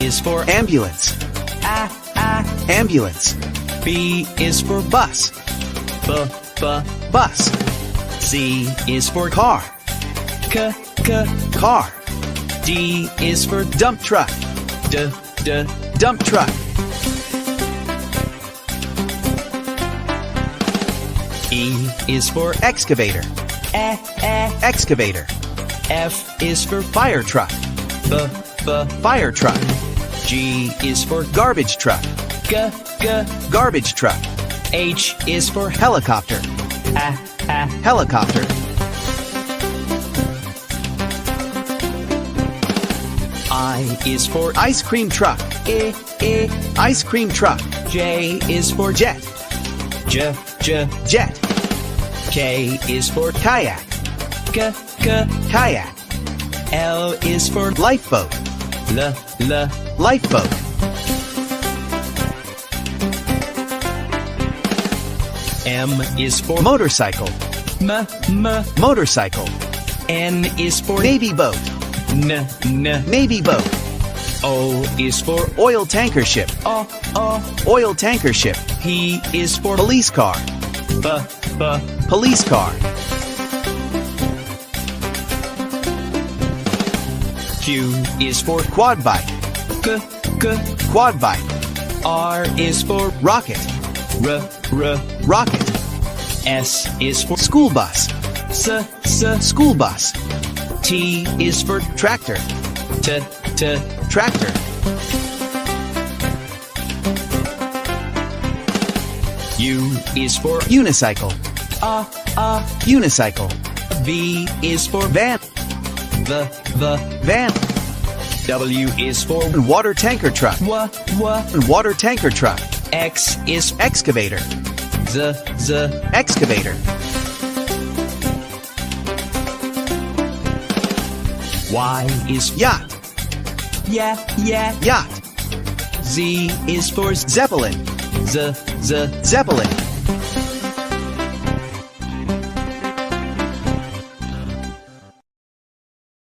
is for ambulance. Ambulance. B is for Bus. Bus. C is for Car. Car. D is for Dump truck. Dump truck. E is for Excavator. Excavator. F is for Fire truck. Fire truck. G is for Garbage truck. Garbage truck. H is for Helicopter. Helicopter. I is for Ice cream truck. Ice cream truck. J is for Jet. Jet. K is for Kayak. Kayak. L is for Lifeboat. Lifeboat. M is for Motorcycle. Motorcycle. N is for Navy boat. Navy boat. O is for Oil tanker ship. Oil tanker ship. P is for Police car. Police car. Q is for Quad bike. Quad bike. R is for Rocket. Rocket. S is for School bus. School bus. T is for Tractor. Tractor. U is for Unicycle. Unicycle. V is for Van. Van. W is for Water tanker truck. Water tanker truck. X is Excavator. Excavator. Y is Yacht. Yacht. Z is for Zeppelin. Zeppelin.